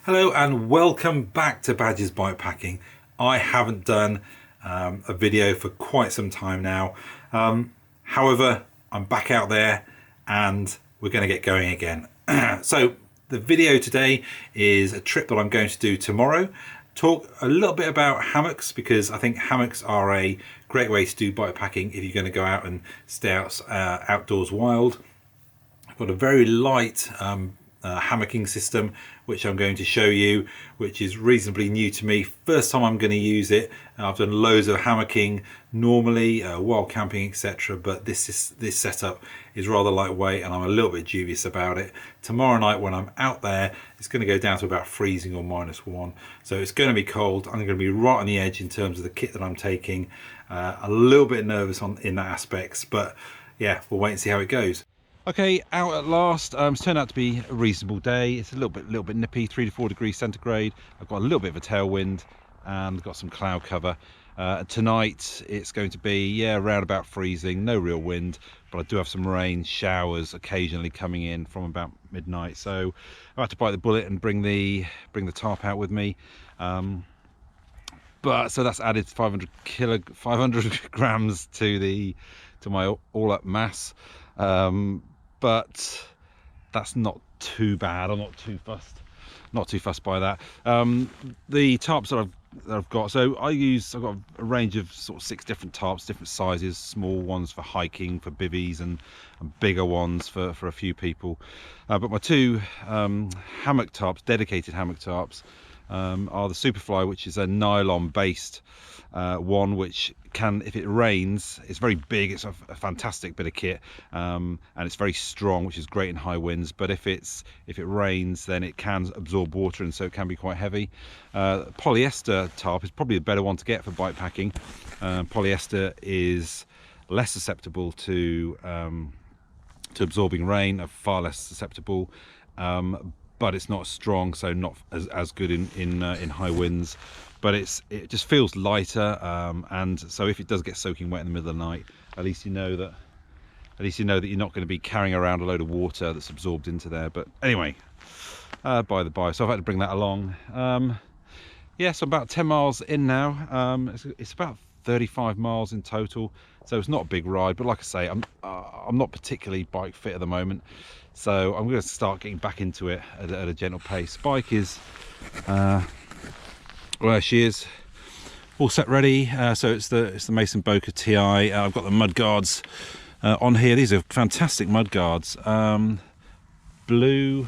Hello and welcome back to Badger's Bikepacking. I haven't done a video for quite some time now. However, I'm back out there and we're going to get going again. So the video today is a trip that I'm going to do tomorrow. Talk a little bit about hammocks, because I think hammocks are a great way to do bikepacking if you're going to go out and stay outdoors wild. I've got a very light hammocking system which I'm going to show you, which is reasonably new to me. First time I'm going to use it. I've done loads of hammocking normally, wild camping, etc., but this setup is rather lightweight and I'm a little bit dubious about it. Tomorrow night when I'm out there, it's going to go down to about freezing or -1, so it's going to be cold. I'm going to be right on the edge in terms of the kit that I'm taking. A little bit nervous in that aspect, but yeah, we'll wait and see how it goes. Okay, out at last. It's turned out to be a reasonable day. It's a little bit nippy, 3 to 4 degrees centigrade. I've got a little bit of a tailwind and got some cloud cover. Tonight it's going to be around about freezing, no real wind, but I do have some rain showers occasionally coming in from about midnight. So I had to bite the bullet and bring the tarp out with me. But so that's added 500 grams to my all-up mass. But that's not too bad. I'm not too fussed by that. The tarps that I've got, so I've got a range of sort of 6 different tarps, different sizes, small ones for hiking, for bivvies, and bigger ones for a few people. But my 2 hammock tarps, dedicated hammock tarps, are the Superfly, which is a nylon based one, which can, if it rains, it's very big, it's a fantastic bit of kit, and it's very strong, which is great in high winds. But if it rains, then it can absorb water, and so it can be quite heavy. Polyester tarp is probably the better one to get for bikepacking. Polyester is less susceptible to absorbing rain, far less susceptible, but it's not strong, so not as good in high winds. But it just feels lighter, and so if it does get soaking wet in the middle of the night, at least you know that you're not going to be carrying around a load of water that's absorbed into there. But anyway, by the by, so I've had to bring that along. Yeah, so about 10 miles in now. It's about 35 miles in total, so it's not a big ride. But like I say, I'm not particularly bike fit at the moment, so I'm going to start getting back into it at a gentle pace. Bike is well, she is all set ready. So it's the Mason Boca TI. I've got the mud guards on here. These are fantastic mud guards. Blue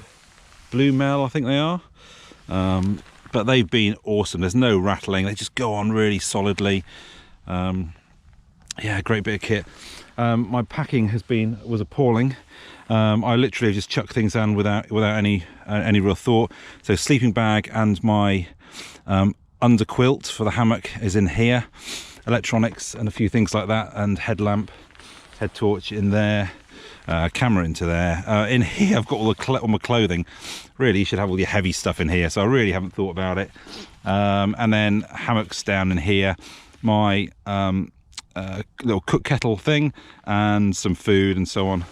Mel, I think they are. But they've been awesome. There's no rattling. They just go on really solidly. Yeah, great bit of kit. My packing was appalling. I literally just chucked things in without any real thought. So sleeping bag and my under quilt for the hammock is in here, electronics and a few things like that, and headlamp, head torch in there, camera into there. In here I've got all my clothing. Really, you should have all your heavy stuff in here, so I really haven't thought about it. And then hammocks down in here, my little cook kettle thing, and some food and so on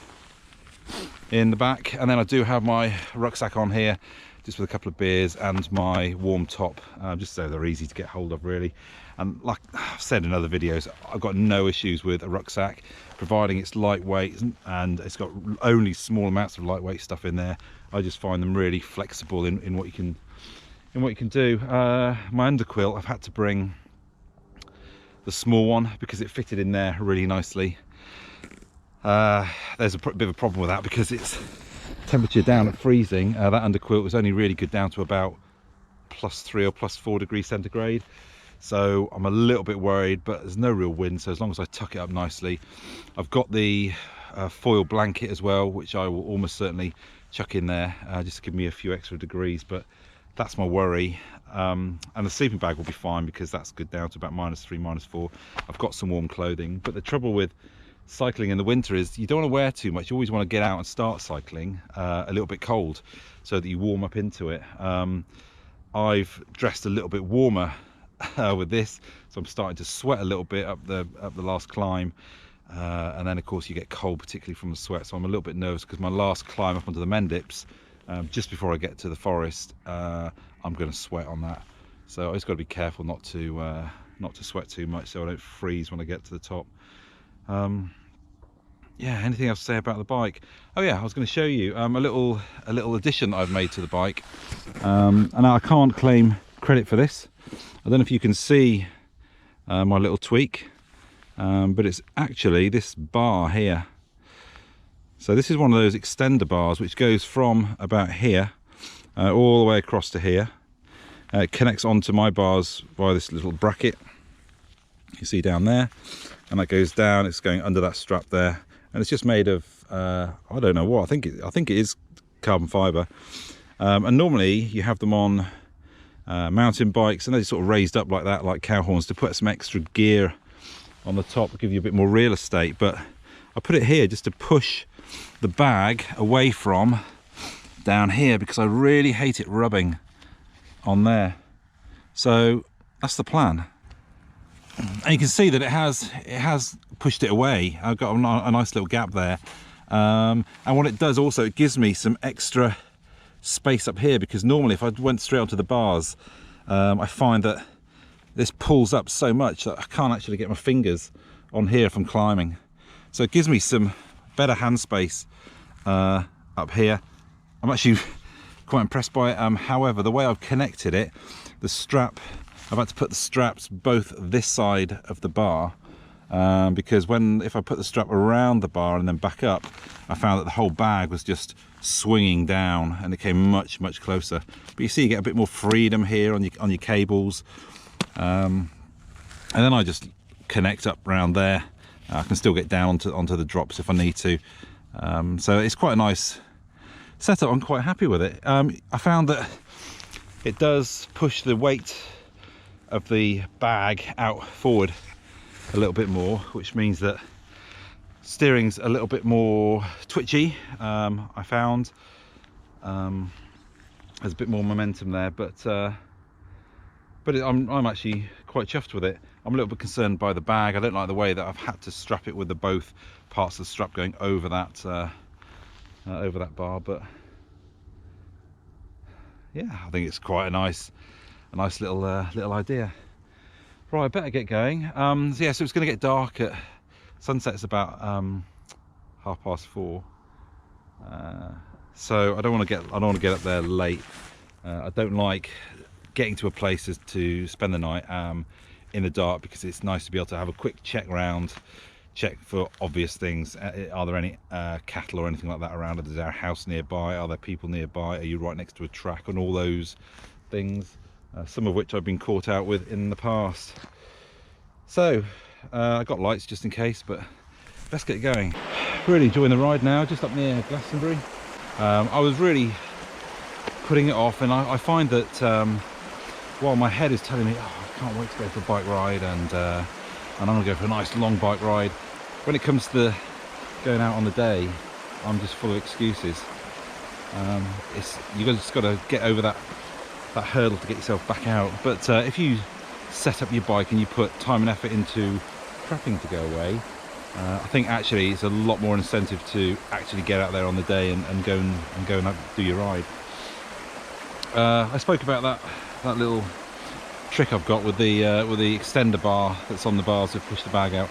in the back. And then I do have my rucksack on here, just with a couple of beers and my warm top, just so they're easy to get hold of, really. And like I've said in other videos, I've got no issues with a rucksack, providing it's lightweight and it's got only small amounts of lightweight stuff in there. I just find them really flexible in what you can do. My underquilt, I've had to bring the small one because it fitted in there really nicely. There's a bit of a problem with that because it's temperature down at freezing. That underquilt was only really good down to about +3 or +4 degrees centigrade, so I'm a little bit worried, but there's no real wind, so as long as I tuck it up nicely. I've got the foil blanket as well, which I will almost certainly chuck in there, just to give me a few extra degrees, but that's my worry. And the sleeping bag will be fine because that's good down to about -3, -4. I've got some warm clothing, but the trouble with cycling in the winter is you don't want to wear too much. You always want to get out and start cycling a little bit cold so that you warm up into it. I've dressed a little bit warmer with this, so I'm starting to sweat a little bit up the last climb. and then of course you get cold, particularly from the sweat. So I'm a little bit nervous because my last climb up onto the Mendips, just before I get to the forest, I'm going to sweat on that. So I just got to be careful not to sweat too much, so I don't freeze when I get to the top. Yeah, anything else to say about the bike? Oh yeah, I was going to show you a little addition that I've made to the bike, and I can't claim credit for this. I don't know if you can see my little tweak, but it's actually this bar here. So this is one of those extender bars which goes from about here all the way across to here. It connects onto my bars via this little bracket you see down there, and that goes down. It's going under that strap there, and it's just made of I don't know what, I think it is carbon fiber, and normally you have them on mountain bikes, and they're sort of raised up like that, like cow horns, to put some extra gear on the top to give you a bit more real estate. But I put it here just to push the bag away from down here, because I really hate it rubbing on there. So that's the plan, and you can see that it has pushed it away. I've got a nice little gap there, and what it does also, it gives me some extra space up here, because normally if I went straight onto the bars, I find that this pulls up so much that I can't actually get my fingers on here from climbing. So it gives me some better hand space up here. I'm actually quite impressed by it. However, the way I've connected it, the strap, I've had to put the straps both this side of the bar, because if I put the strap around the bar and then back up, I found that the whole bag was just swinging down, and it came much closer. But you see, you get a bit more freedom here on your cables, and then I just connect up around there. I can still get down onto the drops if I need to. So it's quite a nice setup. I'm quite happy with it. I found that it does push the weight of the bag out forward a little bit more, which means that steering's a little bit more twitchy. I found there's a bit more momentum there, but I'm actually quite chuffed with it. I'm a little bit concerned by the bag. I don't like the way that I've had to strap it with the both parts of the strap going over that bar, but yeah, I think it's quite a nice little idea. Right, I better get going. So yeah, so it's going to get dark at sunset's about 4:30. So I don't want to get up there late. I don't like getting to a place to spend the night in the dark, because it's nice to be able to have a quick check for obvious things. Are there any cattle or anything like that around? Is there a house nearby? Are there people nearby? Are you right next to a track? And all those things, some of which I've been caught out with in the past. So I got lights just in case, but let's get going. Really enjoying the ride now, just up near Glastonbury. I was really putting it off, and I find that while my head is telling me, oh, I can't wait to go for a bike ride, and I'm going to go for a nice long bike ride, when it comes to going out on the day, I'm just full of excuses. You just got to get over that hurdle to get yourself back out. But if you set up your bike and you put time and effort into prepping to go away, I think actually it's a lot more incentive to actually get out there on the day and go and do your ride. I spoke about that little trick I've got with the extender bar that's on the bars to push the bag out.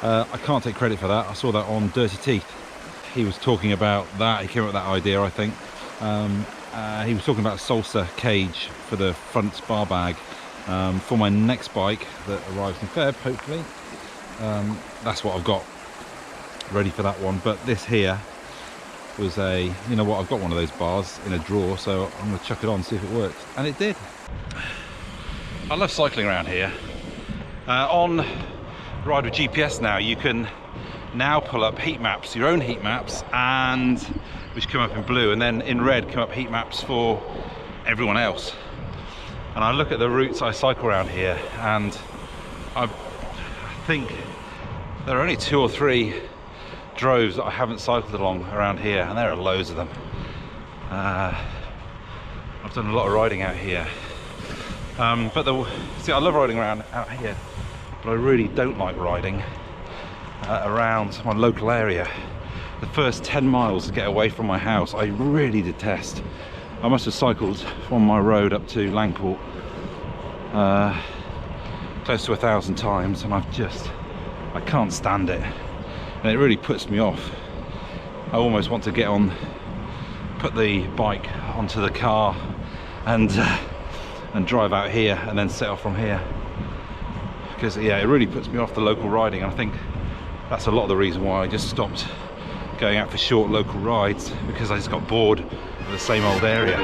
I can't take credit for that. I saw that on Dirty Teeth. He was talking about that. He came up with that idea, I think. He was talking about a salsa cage for the front bar bag for my next bike that arrives in Feb, hopefully. That's what I've got ready for that one. But this here was you know what, I've got one of those bars in a drawer, so I'm going to chuck it on, see if it works. And it did. I love cycling around here. On Ride with GPS now, you can now pull up heat maps, your own heat maps, and which come up in blue, and then in red come up heat maps for everyone else. And I look at the routes I cycle around here, and I think there are only 2 or 3 droves that I haven't cycled along around here, and there are loads of them. I've done a lot of riding out here, see, I love riding around out here, but I really don't like riding around my local area. The first 10 miles to get away from my house I really detest. I must have cycled from my road up to Langport close to 1,000 times, and I can't stand it, and it really puts me off. I almost want to get on, put the bike onto the car and drive out here and then set off from here, because yeah, it really puts me off the local riding. I think that's a lot of the reason why I just stopped going out for short local rides, because I just got bored of the same old area.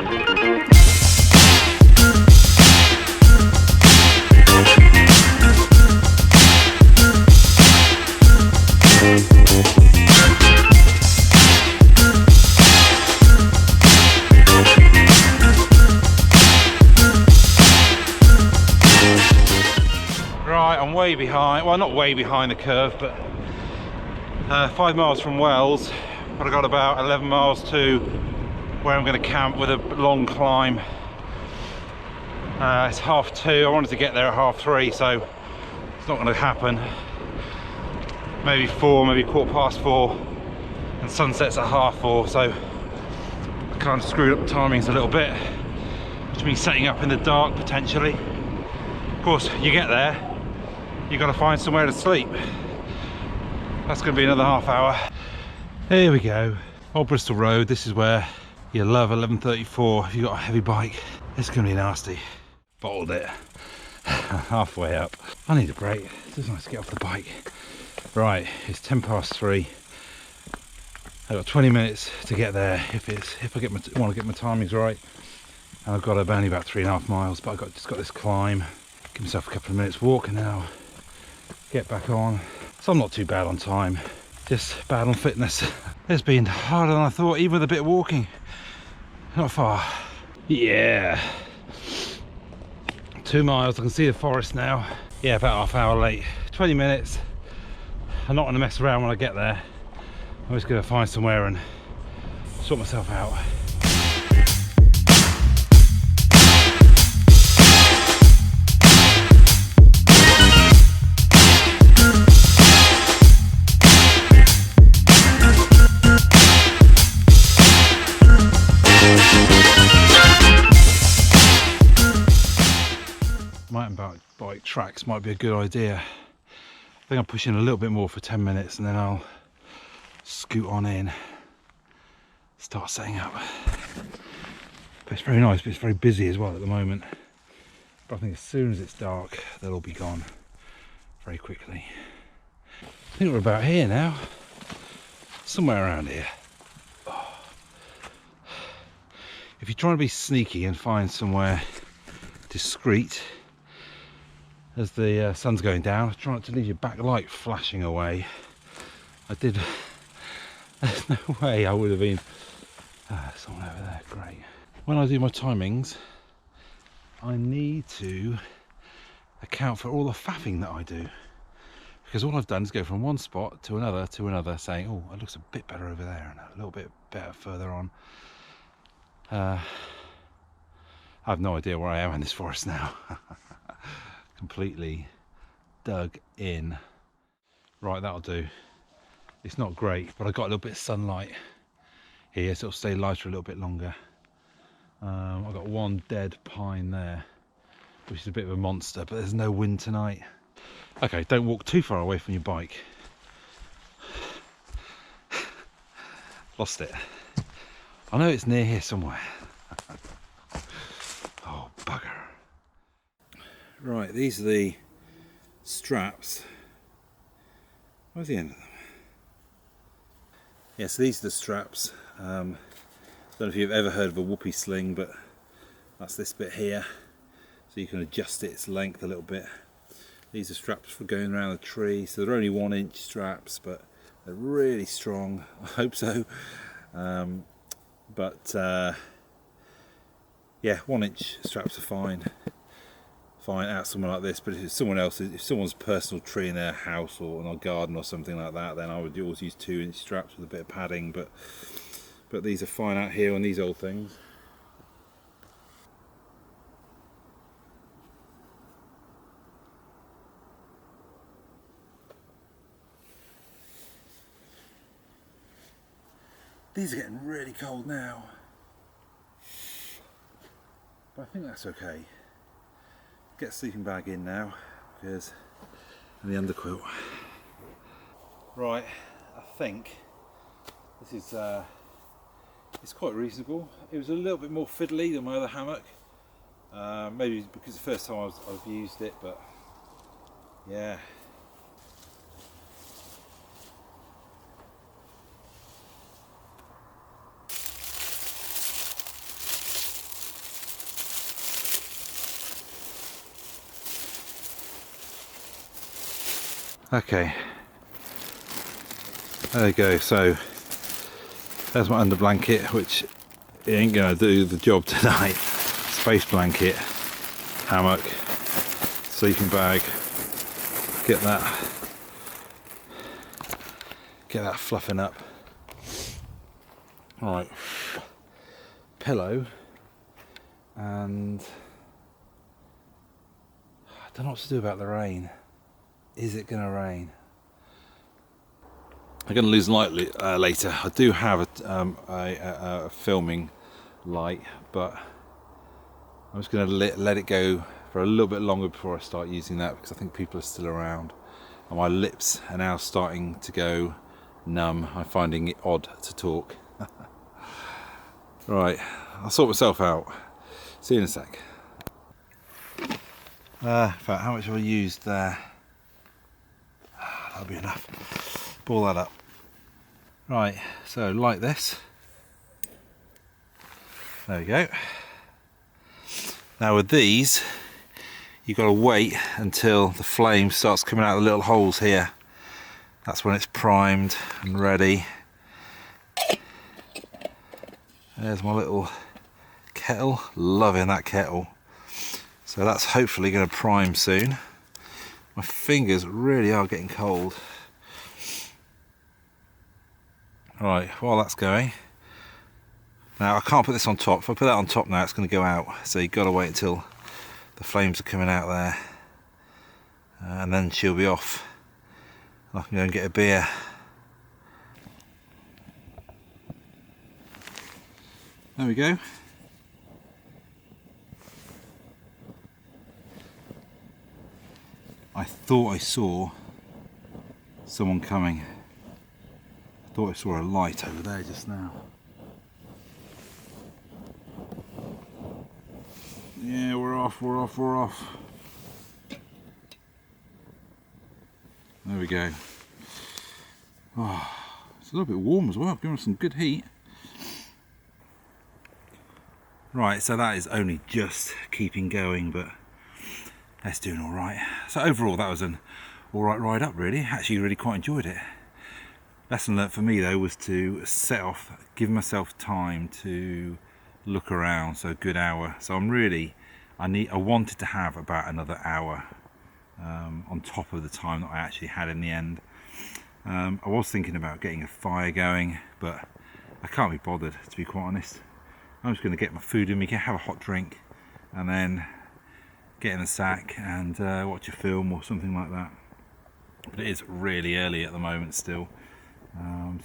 Right, I'm way behind, well, not way behind the curve, but 5 miles from Wells, but I got about 11 miles to where I'm going to camp with a long climb. It's 2:30. I wanted to get there at 3:30, so it's not going to happen. Maybe 4, maybe 4:15, and sunset's at 4:30, so I kind of screwed up the timings a little bit, which means setting up in the dark potentially. Of course, you get there, you've got to find somewhere to sleep. That's going to be another half hour. Here we go, Old Bristol Road. This is where you love 11:34 if you've got a heavy bike. It's going to be nasty. Bottled it halfway up. I need a break. It's just nice to get off the bike. Right, it's 3:10. I've got 20 minutes to get there if I want to get my timings right. And I've got only about 3.5 miles, but I've just got this climb. Give myself a couple of minutes walk and then I'll get back on. So I'm not too bad on time, just bad on fitness. It's been harder than I thought, even with a bit of walking. Not far. Yeah. 2 miles, I can see the forest now. Yeah, about half hour late. 20 minutes. I'm not going to mess around when I get there. I'm just going to find somewhere and sort myself out. Mountain bike tracks might be a good idea. I think I'm pushing a little bit more for 10 minutes and then I'll scoot on in, start setting up. But it's very nice, but it's very busy as well at the moment. But I think as soon as it's dark, they'll all be gone very quickly. I think we're about here now, somewhere around here. Oh. If you're trying to be sneaky and find somewhere discreet as the sun's going down, try not to leave your back light flashing away. There's no way I would have been. Someone over there, great. When I do my timings, I need to account for all the faffing that I do, because all I've done is go from one spot to another, saying, oh, it looks a bit better over there and a little bit better further on. I have no idea where I am in this forest now. Completely dug in. Right, that'll do. It's not great, but I got a little bit of sunlight here, so it'll stay lighter a little bit longer. I've got one dead pine there, which is a bit of a monster, but there's no wind tonight. Okay, don't walk too far away from your bike. Lost it. I know it's near here somewhere. Oh, bugger. Right, these are the straps. Where's the end of them? Yeah, so these are the straps. Don't know if you've ever heard of a whoopee sling, but that's this bit here. So you can adjust its length a little bit. These are straps for going around the tree. So they're only 1-inch straps, but they're really strong. I hope so. Yeah, 1-inch straps are fine out somewhere like this, but if someone's personal tree in their house or in a garden or something like that, then I would always use 2-inch straps with a bit of padding, but these are fine out here on these old things. These are getting really cold now, but I think that's okay. Get a sleeping bag in now, because and the underquilt. Right, I think this is it's quite reasonable. It was a little bit more fiddly than my other hammock, maybe because the first time I've used it, but yeah. Okay, there you go. So there's my under blanket, which it ain't gonna do the job tonight. Space blanket, hammock, sleeping bag. Get that fluffing up. All right, pillow, and I don't know what to do about the rain. Is it going to rain? I'm going to lose light later. I do have a filming light, but I'm just going to let it go for a little bit longer before I start using that, because I think people are still around and my lips are now starting to go numb. I'm finding it odd to talk. Right, I'll sort myself out. See you in a sec. In fact, how much have I used there? That'll be enough. Ball that up. Right, so like this. There we go. Now with these, you've got to wait until the flame starts coming out of the little holes here. That's when it's primed and ready. There's my little kettle. Loving that kettle. So that's hopefully going to prime soon. My fingers really are getting cold. Right, while that's going, now I can't put this on top. If I put that on top now, it's going to go out. So you've got to wait until the flames are coming out there, and then she'll be off. I can go and get a beer. There we go. I thought I saw someone coming. I thought I saw a light over there just now. Yeah, we're off. There we go. Oh, it's a little bit warm as well, giving us some good heat. Right, so that is only just keeping going, but that's doing all right. So overall, that was an all right ride up, really. Actually, really quite enjoyed it. Lesson learnt for me though was to set off, give myself time to look around. So a good hour. So I wanted to have about another hour on top of the time that I actually had in the end. I was thinking about getting a fire going, but I can't be bothered, to be quite honest. I'm just going to get my food in me, have a hot drink, and then get in the sack and watch a film or something like that. But it is really early at the moment still,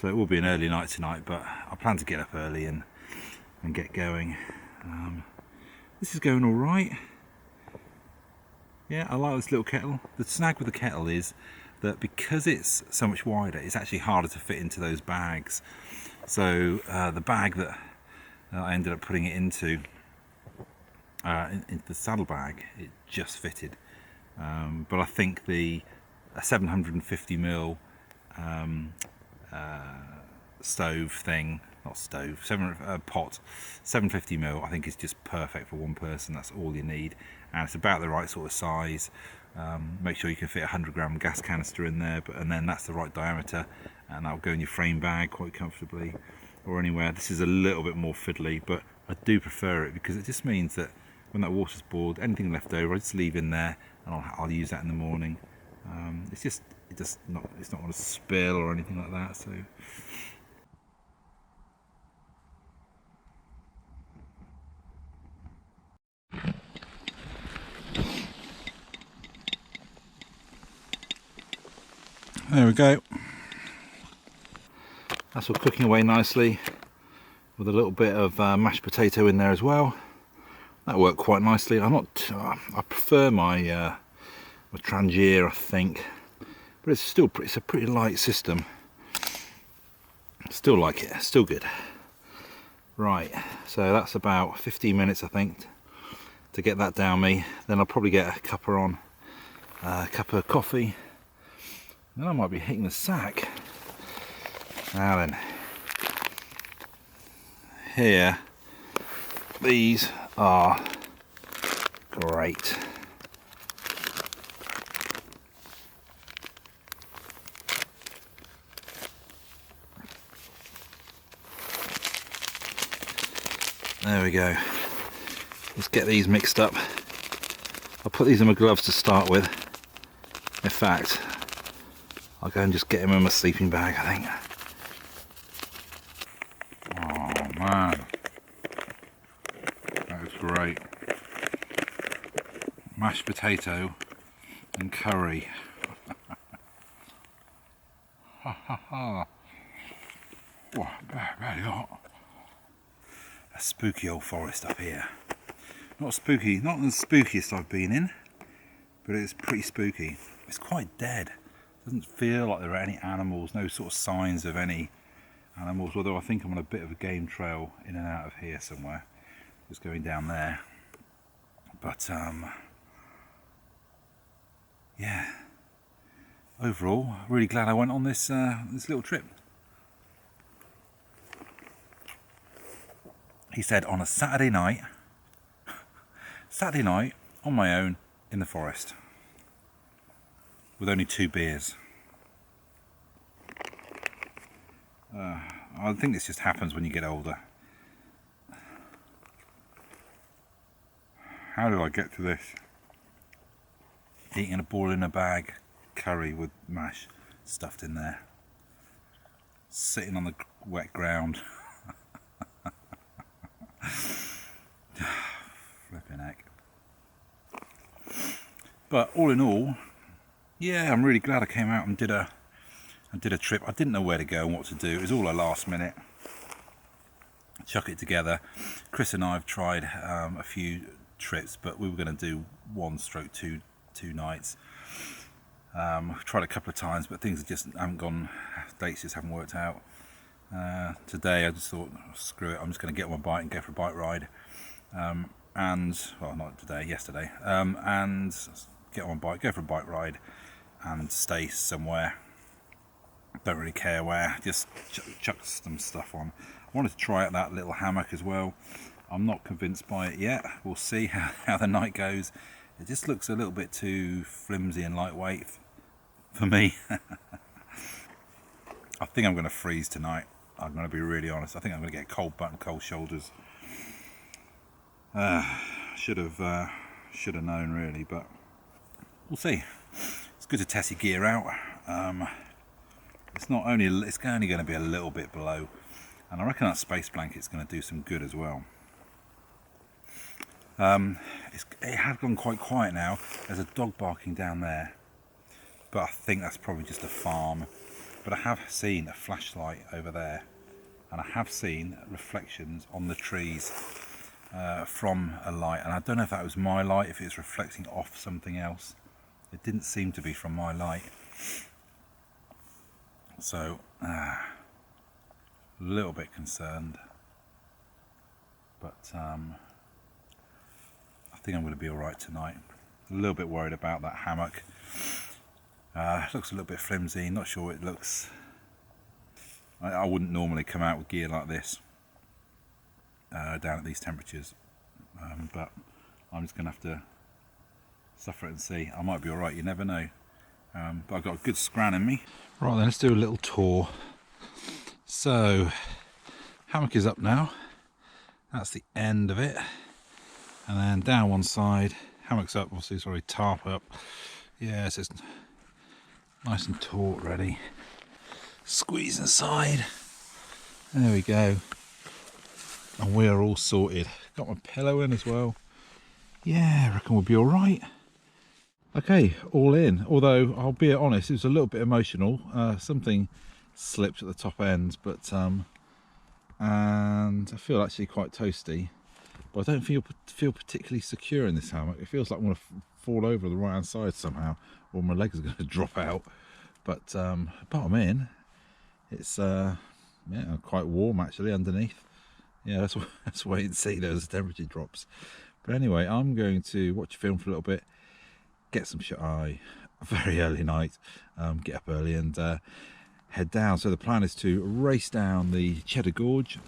so it will be an early night tonight, but I plan to get up early and get going. This is going all right. Yeah, I like this little kettle. The snag with the kettle is that because it's so much wider, it's actually harder to fit into those bags. So the bag that I ended up putting it into the saddlebag, it just fitted. But I think a 750mm stove thing, not stove, pot, 750mm, I think is just perfect for one person. That's all you need, and it's about the right sort of size. Make sure you can fit a 100-gram gas canister in there, and then that's the right diameter, and that'll go in your frame bag quite comfortably, or anywhere. This is a little bit more fiddly, but I do prefer it because it just means that when that water's boiled, anything left over I just leave in there, and I'll use that in the morning. It's not going to spill or anything like that. So there we go. That's all cooking away nicely. with a little bit of mashed potato in there as well. That worked quite nicely. I prefer my Trangier, I think, but it's a pretty light system. Still like it, still good. Right, so that's about 15 minutes I think to get that down me. Then I'll probably get a cuppa a cup of coffee. Then I might be hitting the sack. Now then, here, these are great. There we go. Let's get these mixed up. I'll put these in my gloves to start with. In fact, I'll go and just get them in my sleeping bag, I think. Oh man, that is great. Mashed potato and curry. Ha ha ha. Wow, very hot. A spooky old forest up here. Not spooky, not the spookiest I've been in, but it's pretty spooky. It's quite dead. Doesn't feel like there are any animals, no sort of signs of any animals, although I think I'm on a bit of a game trail in and out of here somewhere. Just going down there. But yeah. Overall, really glad I went on this this little trip. He said on a Saturday night on my own in the forest with only 2 beers. I think this just happens when you get older. How did I get to this? Eating a ball in a bag curry with mash stuffed in there. Sitting on the wet ground. Flipping heck. But all in all, yeah, I'm really glad I came out and did a trip. I didn't know where to go and what to do. It was all a last minute chuck it together. Chris and I have tried a few trips, but we were going to do 1/2 nights. We've tried a couple of times, but things just haven't gone. Dates just haven't worked out. Today I just thought, screw it, I'm just going to get on my bike and go for a bike ride. And, well, not today, yesterday. And get on my bike, go for a bike ride and stay somewhere. Don't really care where, just chuck some stuff on. I wanted to try out that little hammock as well. I'm not convinced by it yet. We'll see how the night goes. It just looks a little bit too flimsy and lightweight for me. I think I'm going to freeze tonight. I'm going to be really honest. I think I'm going to get cold butt and cold shoulders. Should have known really, but we'll see. It's good to test your gear out. It's only going to be a little bit below, and I reckon that space blanket's going to do some good as well. It has gone quite quiet now. There's a dog barking down there, but I think that's probably just a farm. But I have seen a flashlight over there, and I have seen reflections on the trees from a light, and I don't know if that was my light, if it was reflecting off something else. It didn't seem to be from my light, so a little bit concerned, but I think I'm going to be alright tonight. A little bit worried about that hammock. It looks a little bit flimsy, not sure it looks. I wouldn't normally come out with gear like this down at these temperatures, but I'm just going to have to suffer it and see. I might be alright, you never know. But I've got a good scran in me. Right then, let's do a little tour. So, hammock is up now. That's the end of it. And then down one side, hammock's up, obviously, sorry, tarp up. Yeah, it's just nice and taut, ready. Squeeze inside. There we go. And we are all sorted. Got my pillow in as well. Yeah, I reckon we'll be alright. Okay, all in. Although, I'll be honest, it was a little bit emotional. Something slipped at the top end, but and I feel actually quite toasty, but I don't feel particularly secure in this hammock. It feels like I'm going to fall over the right hand side somehow, or my legs are going to drop out. But bottom in, it's yeah, quite warm actually underneath. Yeah, let's wait and see those temperature drops. But anyway, I'm going to watch a film for a little bit, get some shut eye, a very early night, get up early and head down. So the plan is to race down the Cheddar Gorge,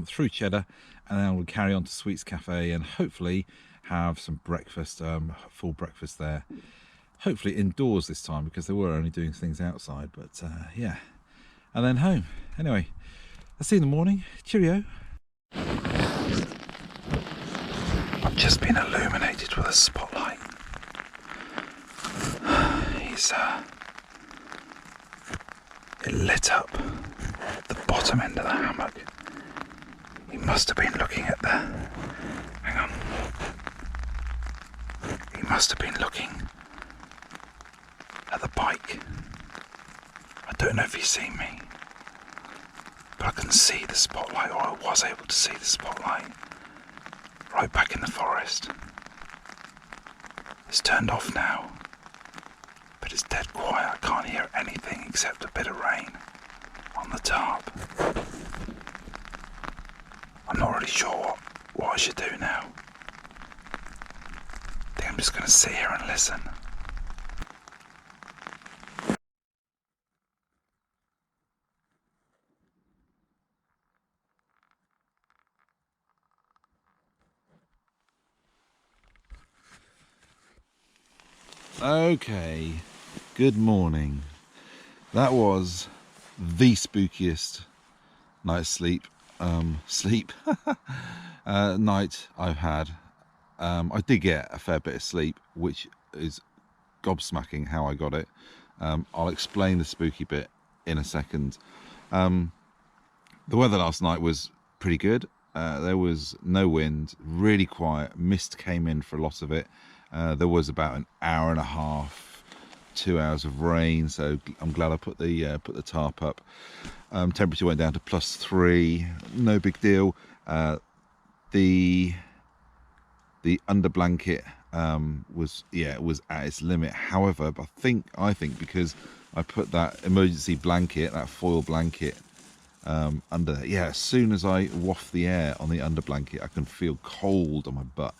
through Cheddar, and then we'll carry on to Sweets Cafe and hopefully have some breakfast, full breakfast there. Hopefully indoors this time, because they were only doing things outside, but yeah, and then home. Anyway, I'll see you in the morning. Cheerio. I've just been illuminated with a spotlight. It lit up the bottom end of the hammock. He must have been looking at the... Hang on. He must have been looking at the bike. I don't know if he's seen me, but I can see the spotlight, or I was able to see the spotlight right back in the forest. It's turned off now, but it's dead quiet. I can't hear anything except a bit of rain on the tarp. I'm not really sure what I should do now. I think I'm just going to sit here and listen. Okay, good morning. That was the spookiest night's sleep night I've had. I did get a fair bit of sleep, which is gobsmacking how I got it. I'll explain the spooky bit in a second. The weather last night was pretty good. There was no wind, really quiet. Mist came in for a lot of it. There was about an hour and a half, 2 hours of rain, so I'm glad I put the tarp up. Temperature went down to +3, no big deal. The under blanket was at its limit. However, I think because I put that emergency blanket, that foil blanket, under there, yeah, as soon as I waft the air on the under blanket, I can feel cold on my butt,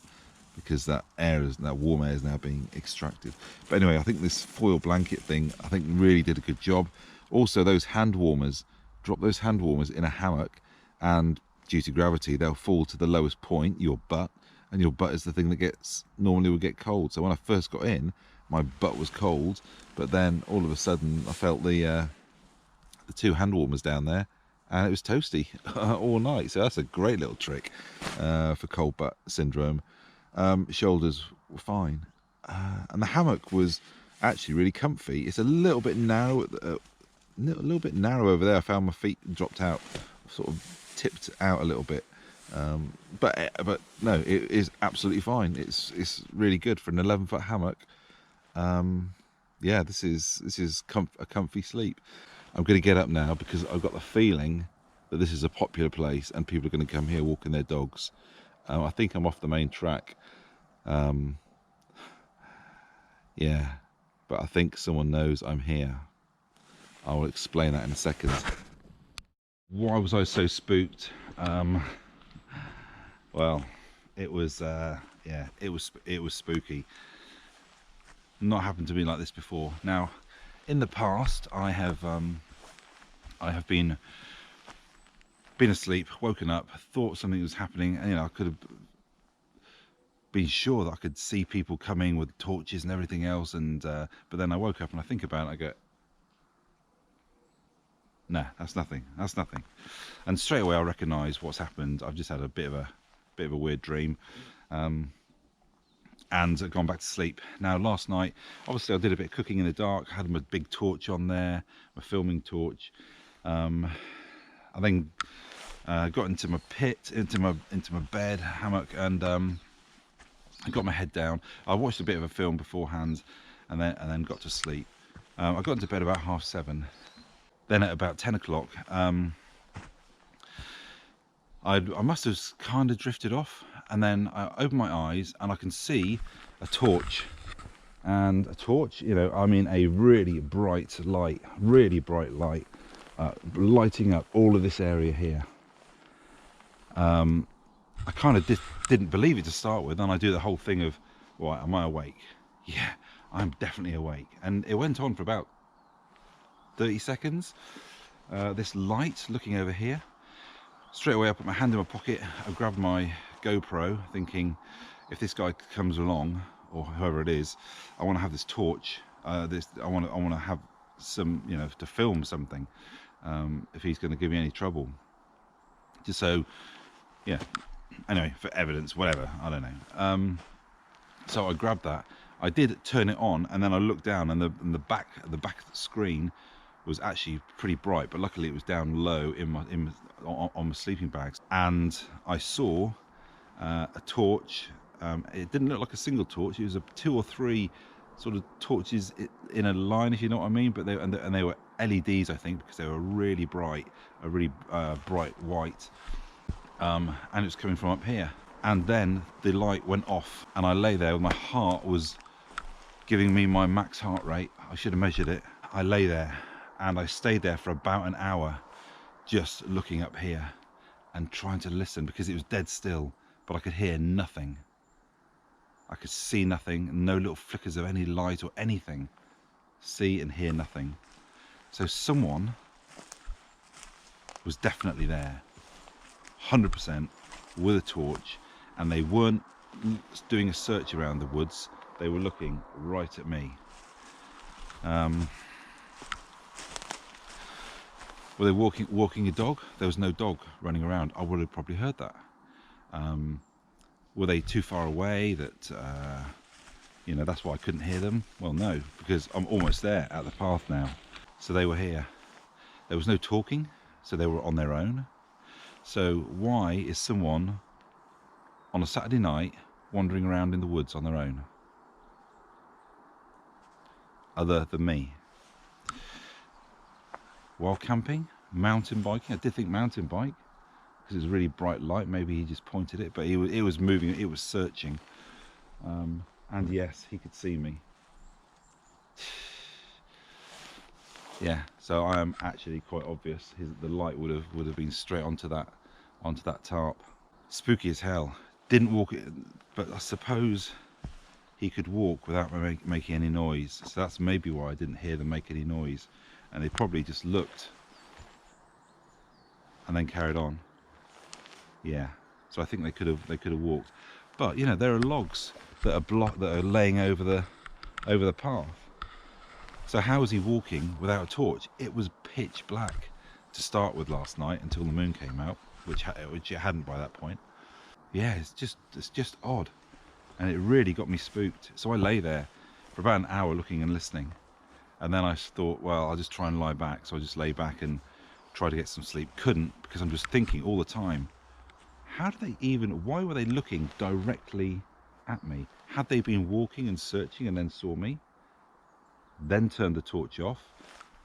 because that warm air is now being extracted. But anyway, I think this foil blanket thing, I think really did a good job. Also, those hand warmers, drop those hand warmers in a hammock, and due to gravity, they'll fall to the lowest point, your butt, and your butt is the thing that normally would get cold. So when I first got in, my butt was cold, but then all of a sudden I felt the 2 hand warmers down there, and it was toasty all night. So that's a great little trick for cold butt syndrome. Shoulders were fine, and the hammock was actually really comfy. It's a little bit narrow, a little bit narrow over there. I found my feet dropped out, sort of tipped out a little bit, but no, it is absolutely fine. It's really good for an 11-foot hammock. Yeah, this is a comfy sleep. I'm going to get up now because I've got the feeling that this is a popular place and people are going to come here walking their dogs. I think I'm off the main track. Yeah, but I think someone knows I'm here. I will explain that in a second. Why was I so spooked? Well, it was it was spooky. Not happened to me like this before. Now, in the past, I have been asleep, woken up, thought something was happening, and I could have been sure that I could see people coming with torches and everything else, and but then I woke up and I think about it, I go, nah, that's nothing, and straight away I recognise what's happened. I've just had a bit of a weird dream, and I've gone back to sleep. Now, last night, obviously I did a bit of cooking in the dark. I had my big torch on there, my filming torch. I then got into my pit, into my bed, hammock, and I got my head down. I watched a bit of a film beforehand, and then got to sleep. I got into bed about 7:30. Then at about 10 o'clock, I must have kind of drifted off, and then I open my eyes and I can see a torch. And a torch, you know, I mean a really bright light, lighting up all of this area here. I kind of didn't believe it to start with, and I do the whole thing of, right, am I awake? Yeah, I'm definitely awake. And it went on for about 30 seconds. This light looking over here. Straight away I put my hand in my pocket, I grabbed my GoPro, thinking if this guy comes along, or whoever it is, I want to have this torch. I want to have some, you know, to film something, if he's going to give me any trouble. Just so, yeah. Anyway, for evidence, whatever, I don't know. So I grabbed that. I did turn it on, and then I looked down, and the back of the screen was actually pretty bright, but luckily it was down low on my sleeping bags, and I saw a torch. It didn't look like a single torch. It was 2 or 3 sort of torches in a line, if you know what I mean. But they were LEDs, I think, because they were really bright, a really bright white, and it was coming from up here. And then the light went off, and I lay there. My heart was giving me my max heart rate. I should have measured it. I lay there, and I stayed there for about an hour, just looking up here and trying to listen, because it was dead still, but I could hear nothing. I could see nothing, no little flickers of any light or anything. See and hear nothing. So someone was definitely there, 100%, with a torch, and they weren't doing a search around the woods. They were looking right at me. Were they walking a dog? There was no dog running around. I would have probably heard that. Were they too far away that, you know, that's why I couldn't hear them? Well, no, because I'm almost there at the path now. So they were here. There was no talking, so they were on their own. So why is someone on a Saturday night wandering around in the woods on their own? Other than me. Wild camping? Mountain biking? I did think mountain bike, because it was really bright light. Maybe he just pointed it, but it was moving, it was searching. And yes, he could see me. Yeah, so I am actually quite obvious. The light would have been straight onto that tarp. Spooky as hell. Didn't walk it, but I suppose he could walk without making any noise. So that's maybe why I didn't hear them make any noise, and they probably just looked and then carried on. Yeah, so I think they could have walked. But you know, there are logs that are laying over the path. So how was he walking without a torch? It was pitch black to start with last night, until the moon came out, which it hadn't by that point. Yeah, it's just odd, and it really got me spooked. So I lay there for about an hour looking and listening, and then I thought, well, I'll just try and lie back. So I just lay back and tried to get some sleep. Couldn't, because I'm just thinking all the time, why were they looking directly at me? Had they been walking and searching and then saw me, then turned the torch off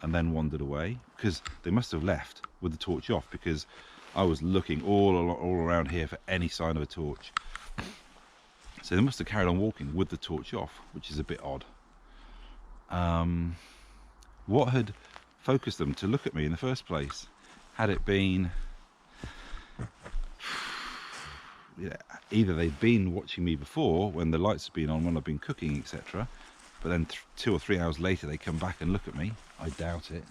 and then wandered away? Because they must have left with the torch off, because I was looking all around here for any sign of a torch. So they must have carried on walking with the torch off, which is a bit odd. What had focused them to look at me in the first place? Had it been, yeah, either they'd been watching me before when the lights have been on, when I've been cooking, etc., but then 2 or 3 hours later they come back and look at me. I doubt it.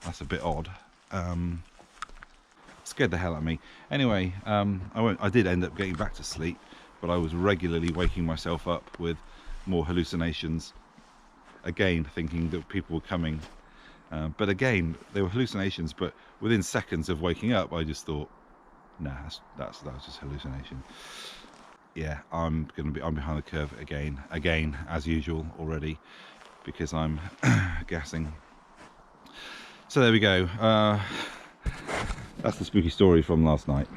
That's a bit odd. Scared the hell out of me. Anyway, I did end up getting back to sleep, but I was regularly waking myself up with more hallucinations, again thinking that people were coming. But again, they were hallucinations, but within seconds of waking up I just thought, nah, that was just hallucination. Yeah, I'm behind the curve again as usual already, because I'm gassing. So there we go. That's the spooky story from last night.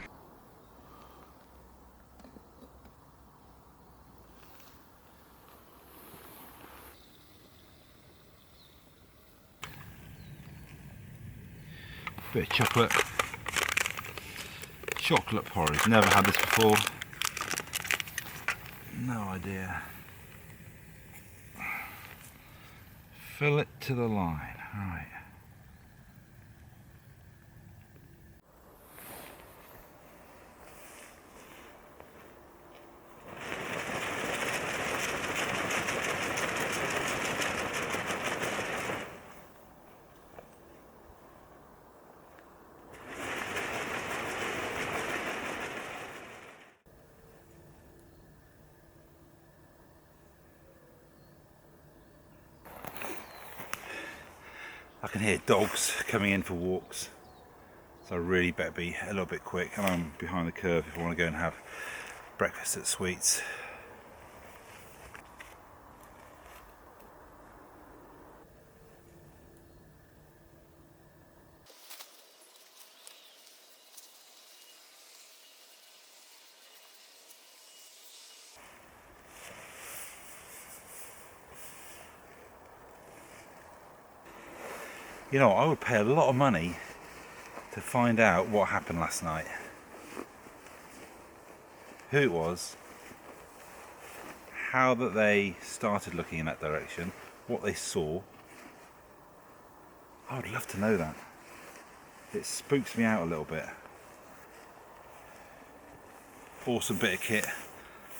Bit of chocolate Chocolate porridge, never had this before. No idea. Fill it to the line, right. I can hear dogs coming in for walks, so I really better be a little bit quick, and I'm behind the curve if I want to go and have breakfast at Sweets. You know, I would pay a lot of money to find out what happened last night. Who it was, how that they started looking in that direction, what they saw. I would love to know that. It spooks me out a little bit. Awesome bit of kit.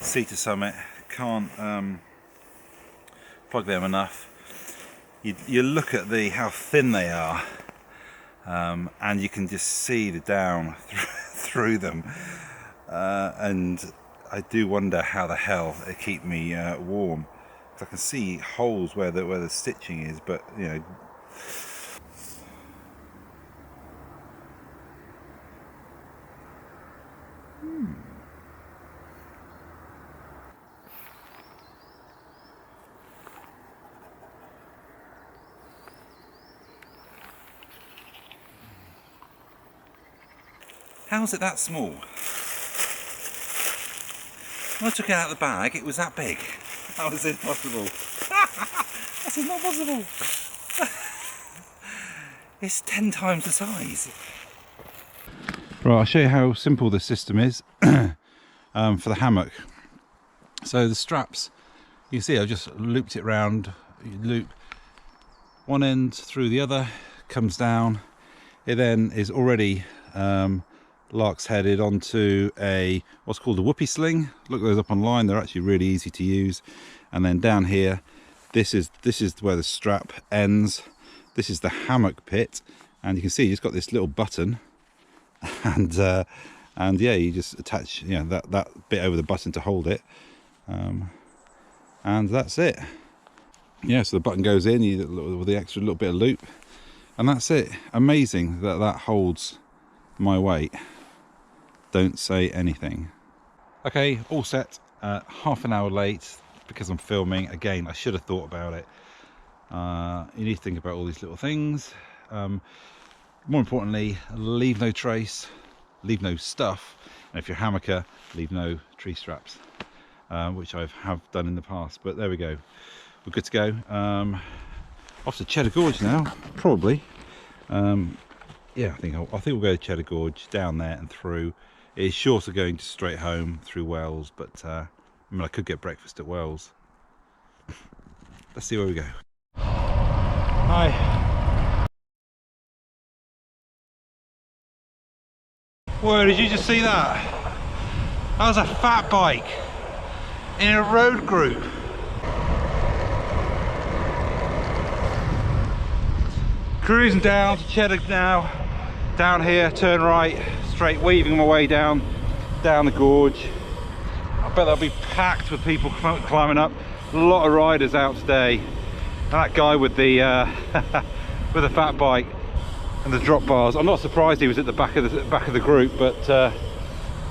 Sea to summit. Can't plug them enough. You look at how thin they are, and you can just see the down through them, and I do wonder how the hell they keep me warm, because I can see holes where the stitching is, but you know. How's it that small? When I took it out of the bag, it was that big. How is it possible? This is not possible. It's 10 times the size. Right, I'll show you how simple this system is for the hammock. So the straps, you see I've just looped it round. You loop one end through the other, comes down. It then is already lark's headed onto what's called a whoopee sling. Look those up online, they're actually really easy to use. And then down here, this is where the strap ends. This is the hammock pit, and you can see you've got this little button, and yeah, you just attach, you know, that bit over the button to hold it, and that's it. Yeah, so the button goes in with the extra little bit of loop, and that's it. Amazing that holds my weight. Don't say anything. Okay, all set. Half an hour late because I'm filming. Again, I should have thought about it. You need to think about all these little things. More importantly, leave no trace, leave no stuff, and if you're a hammocker, leave no tree straps, which I have done in the past. But there we go, we're good to go. Off to Cheddar Gorge now, probably. Yeah, I think we'll go to Cheddar Gorge, down there and through. It is shorter going straight home through Wells, but I mean, I could get breakfast at Wells. Let's see where we go. Hi. Whoa, did you just see that? That was a fat bike in a road group. Cruising down to Cheddar now. Down here, turn right, straight, weaving my way down the gorge. I bet they'll be packed with people climbing up. A lot of riders out today. And that guy with the with the fat bike and the drop bars. I'm not surprised he was at the back of the group, but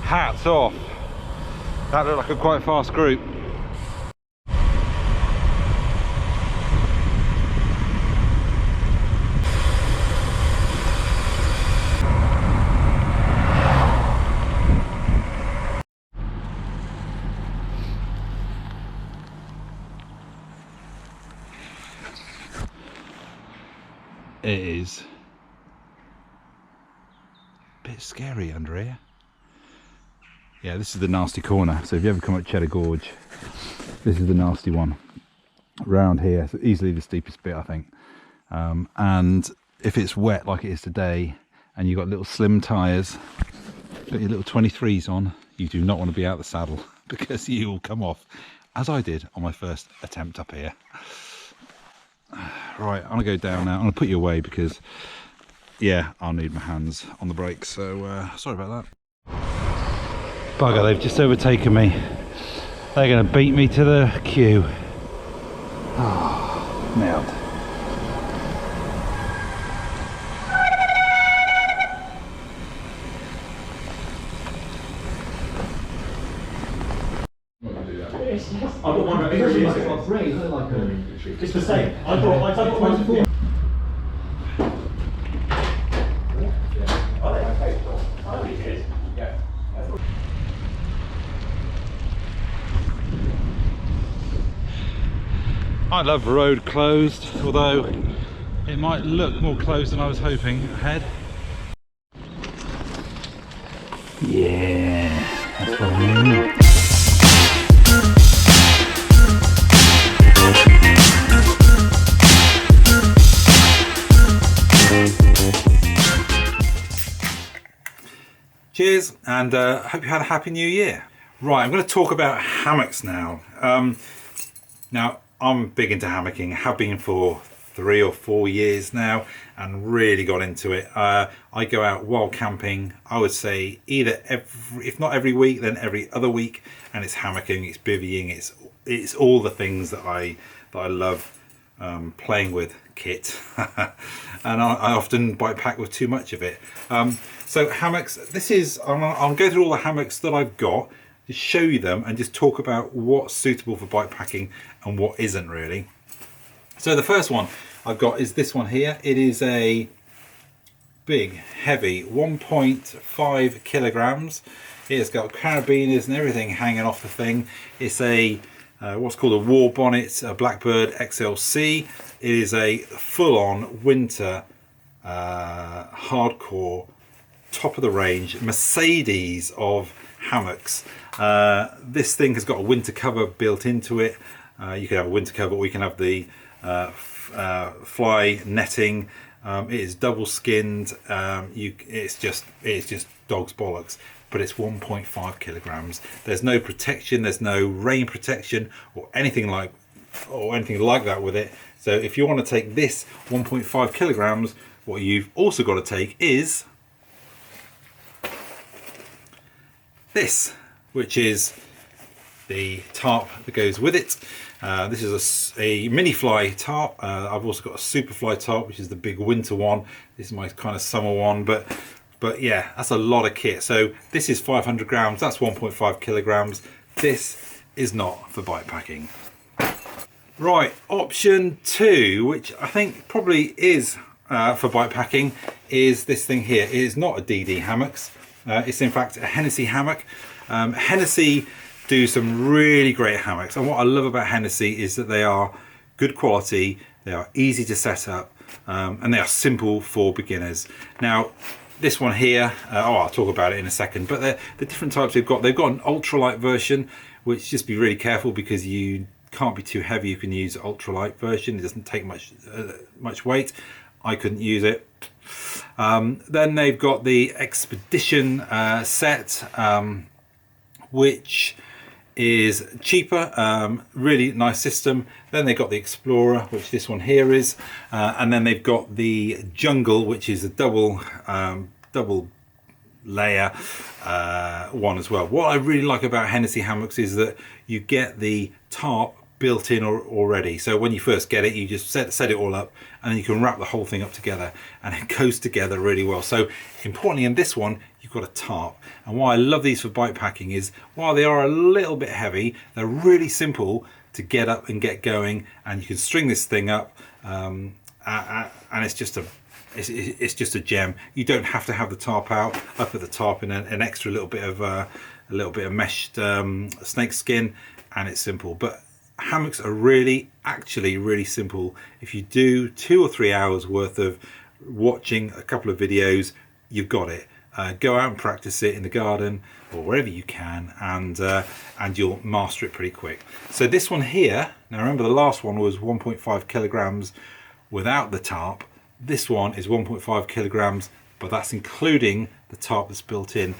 hats off. That looked like a quite fast group. It is a bit scary under here. Yeah, this is the nasty corner. So if you ever come up Cheddar Gorge, this is the nasty one. Round here, so easily the steepest bit, I think. And if it's wet like it is today, and you've got little slim tyres, got your little 23s on, you do not want to be out the saddle because you will come off, as I did on my first attempt up here. Right, I'm gonna go down now. I'm gonna put you away because, yeah, I'll need my hands on the brakes. So sorry about that. Bugger, they've just overtaken me. They're gonna beat me to the queue. Oh, nailed. I got one it's the same. I got one before. I love road closed, although it might look more closed than I was hoping ahead. Yeah, that's what I mean. Cheers, and hope you had a happy new year. Right, I'm going to talk about hammocks now. Now, I'm big into hammocking, have been for 3 or 4 years now, and really got into it. I go out wild camping, I would say either if not every week, then every other week, and it's hammocking, it's bivvying, it's all the things that I love playing with kit. And I often bike pack with too much of it. So hammocks, I'll go through all the hammocks that I've got, just show you them and just talk about what's suitable for bike packing and what isn't really. So the first one I've got is this one here. It is a big, heavy 1.5 kilograms. It's got carabiners and everything hanging off the thing. It's a what's called a war bonnet, a Blackbird XLC. It is a full-on winter hardcore, top of the range Mercedes of hammocks. This thing has got a winter cover built into it. You can have a winter cover, or you can have the fly netting. It is double skinned. It's just dog's bollocks, but it's 1.5 kilograms. There's no protection, there's no rain protection or anything like that with it. So if you want to take this 1.5 kilograms, what you've also got to take is this, which is the tarp that goes with it. This is a mini fly tarp. I've also got a super fly tarp, which is the big winter one. This is my kind of summer one, but yeah, that's a lot of kit. So this is 500 grams, that's 1.5 kilograms. This is not for bike packing. Right, option 2, which I think probably is for bike packing, is this thing here. It is not a DD hammocks. It's in fact a Hennessy hammock. Hennessy do some really great hammocks, and what I love about Hennessy is that they are good quality, they are easy to set up, and they are simple for beginners. Now this one here, I'll talk about it in a second, but the different types they've got an ultralight version, which just be really careful because you can't be too heavy. You can use ultralight version, it doesn't take much weight. I couldn't use it. Then they've got the Expedition set, which is cheaper, really nice system. Then they've got the Explorer, which this one here is, and then they've got the Jungle, which is a double layer one as well. What I really like about Hennessy hammocks is that you get the tarp built in already. So when you first get it, you just set it all up, and then you can wrap the whole thing up together, and it goes together really well. So importantly, in this one, you've got a tarp. And why I love these for bike packing is, while they are a little bit heavy, they're really simple to get up and get going, and you can string this thing up, and it's just a gem. You don't have to have the tarp out. I put the tarp in an extra little bit of meshed snake skin, and it's simple. But hammocks are actually really simple. If you do 2 or 3 hours worth of watching a couple of videos, you've got it. Go out and practice it in the garden or wherever you can, and you'll master it pretty quick. So this one here, now remember the last one was 1.5 kilograms without the tarp. This one is 1.5 kilograms, but that's including the tarp that's built in.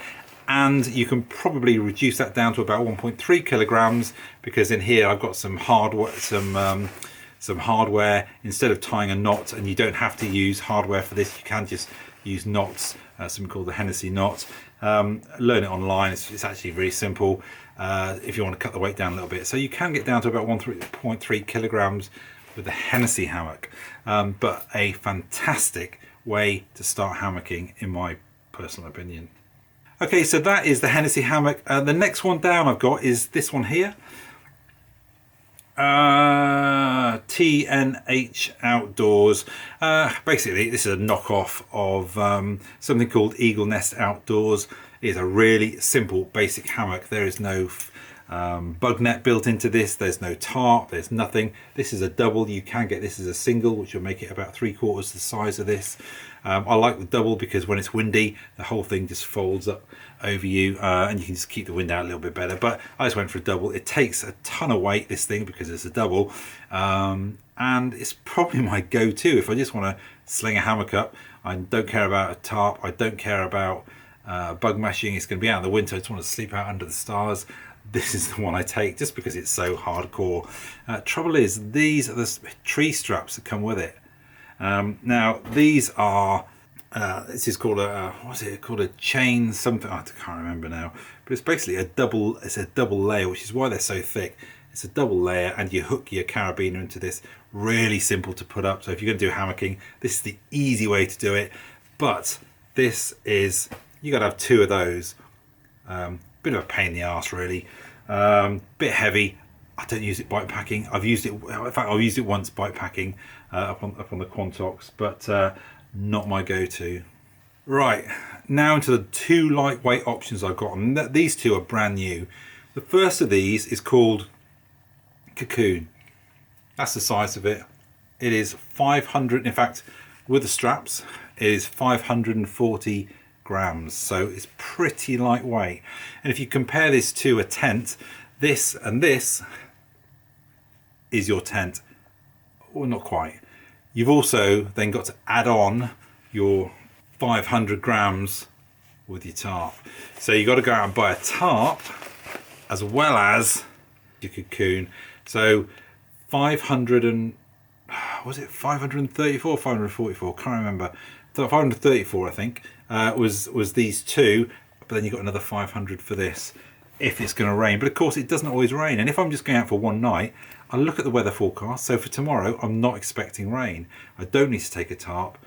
And you can probably reduce that down to about 1.3 kilograms, because in here I've got some hardware, some hardware instead of tying a knot, and you don't have to use hardware for this. You can just use knots, something called the Hennessy knot. Learn it online. It's actually very simple if you want to cut the weight down a little bit. So you can get down to about 1.3 kilograms with the Hennessy hammock, but a fantastic way to start hammocking in my personal opinion. Okay, so that is the Hennessy hammock. The next one down I've got is this one here. TNH Outdoors. Basically, this is a knockoff of something called Eagle Nest Outdoors. It is a really simple, basic hammock. There is no bug net built into this. There's no tarp. There's nothing. This is a double. You can get this as a single, which will make it about 3/4 the size of this. I like the double because when it's windy, the whole thing just folds up over you, and you can just keep the wind out a little bit better. But I just went for a double. It takes a ton of weight, this thing, because it's a double, and it's probably my go-to if I just want to sling a hammock up. I don't care about a tarp. I don't care about bug meshing. It's going to be out in the winter. I just want to sleep out under the stars. This is the one I take just because it's so hardcore. Trouble is, these are the tree straps that come with it. Now these are this is called a what's it called, a chain something, I can't remember now, but it's basically a double layer, which is why they're so thick. It's a double layer, and you hook your carabiner into this. Really simple to put up. So if you're going to do hammocking, this is the easy way to do it. But this is, you got to have 2 of those. Bit of a pain in the arse, really. Bit heavy. I don't use it bike packing. I've used it, in fact I've used it once bike packing up on the Quantox, but not my go-to. Right, now into the 2 lightweight options I've got, and these 2 are brand new. The first of these is called Cocoon. That's the size of it. It is 500, in fact with the straps it is 540 grams, so it's pretty lightweight. And if you compare this to a tent, this and this is your tent. Well, not quite. You've also then got to add on your 500 grams with your tarp. So you got to go out and buy a tarp as well as your cocoon. So 500 and, was it 534, 544? Can't remember. 534, I think, was these 2, but then you've got another 500 for this if it's going to rain. But of course it doesn't always rain, and if I'm just going out for one night, I look at the weather forecast. So for tomorrow I'm not expecting rain. I don't need to take a tarp.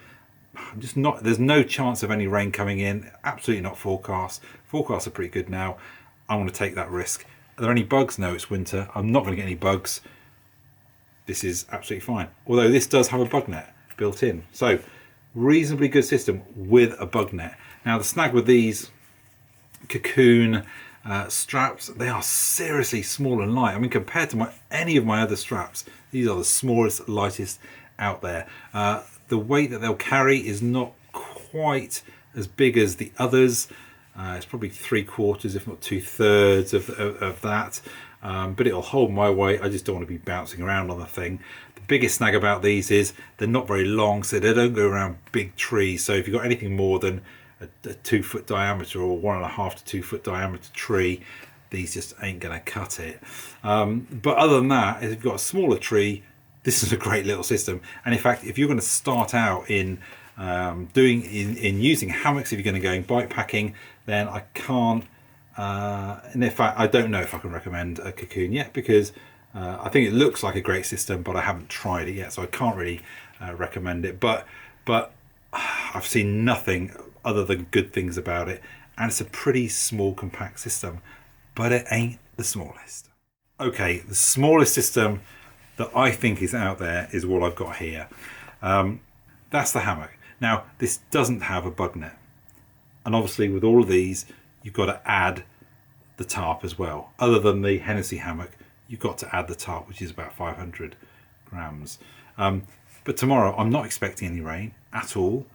I'm just not, there's no chance of any rain coming in. Absolutely not forecast. Forecasts are pretty good now. I want to take that risk. Are there any bugs? No, it's winter. I'm not going to get any bugs. This is absolutely fine. Although this does have a bug net built in. So reasonably good system with a bug net. Now the snag with these cocoon straps, they are seriously small and light. I mean, compared to any of my other straps, these are the smallest, lightest out there. The weight that they'll carry is not quite as big as the others. It's probably 3/4, if not 2/3 of that. But it'll hold my weight. I just don't want to be bouncing around on the thing. The biggest snag about these is they're not very long, so they don't go around big trees. So if you've got anything more than a 2-foot diameter or 1.5 to 2 foot diameter tree, these just ain't gonna cut it. But other than that, if you've got a smaller tree, this is a great little system. And in fact, if you're going to start out in using hammocks, if you're going to go bike packing, then I can't, and in fact I don't know if I can recommend a cocoon yet, because I think it looks like a great system, but I haven't tried it yet, so I can't really recommend it. But I've seen nothing other than good things about it, and it's a pretty small, compact system, but it ain't the smallest. Okay, the smallest system that I think is out there is what I've got here. That's the hammock. Now this doesn't have a bug net, and obviously with all of these you've got to add the tarp as well. Other than the Hennessy hammock, you've got to add the tarp, which is about 500 grams. But tomorrow I'm not expecting any rain at all.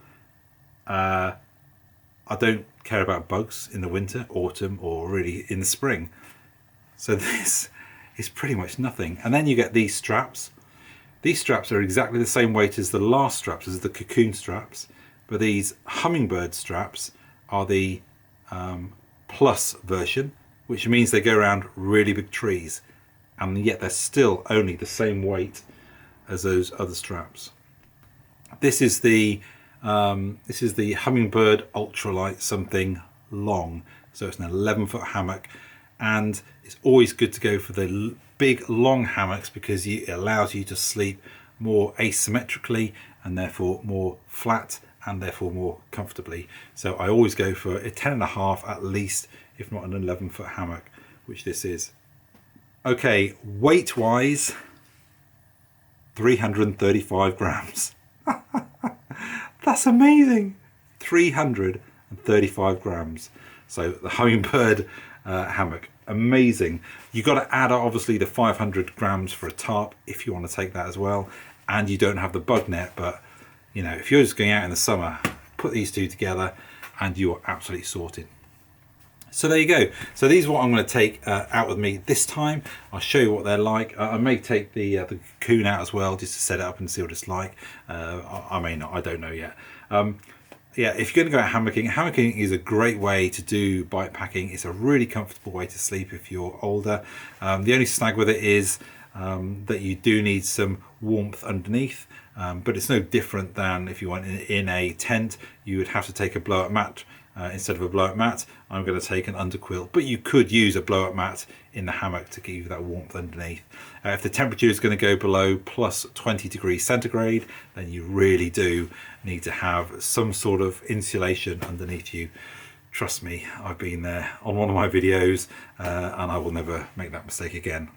I don't care about bugs in the winter, autumn, or really in the spring. So this is pretty much nothing. And then you get these straps. These straps are exactly the same weight as the last straps, as the cocoon straps, but these hummingbird straps are the plus version, which means they go around really big trees, and yet they're still only the same weight as those other straps. This is the Hummingbird Ultralight something long, so it's an 11-foot hammock, and it's always good to go for the big long hammocks because it allows you to sleep more asymmetrically and therefore more flat and therefore more comfortably. So I always go for a 10.5 at least, if not an 11-foot hammock, which this is. Okay, weight wise, 335 grams. That's amazing. 335 grams. So the Hummingbird hammock, amazing. You've got to add obviously the 500 grams for a tarp if you want to take that as well, and you don't have the bug net. But you know, if you're just going out in the summer, put these two together and you are absolutely sorted. So there you go. So these are what I'm going to take out with me this time. I'll show you what they're like. I may take the cocoon out as well, just to set it up and see what it's like. I may not, I don't know yet. Yeah, if you're going to go out hammocking is a great way to do bike packing. It's a really comfortable way to sleep if you're older. The only snag with it is that you do need some warmth underneath, but it's no different than if you went in a tent. You would have to take a blow-up mat. Instead of a blow-up mat, I'm going to take an underquilt, but you could use a blow-up mat in the hammock to give you that warmth underneath. If the temperature is going to go below plus 20 degrees centigrade, then you really do need to have some sort of insulation underneath you. Trust me, I've been there on one of my videos, and I will never make that mistake again.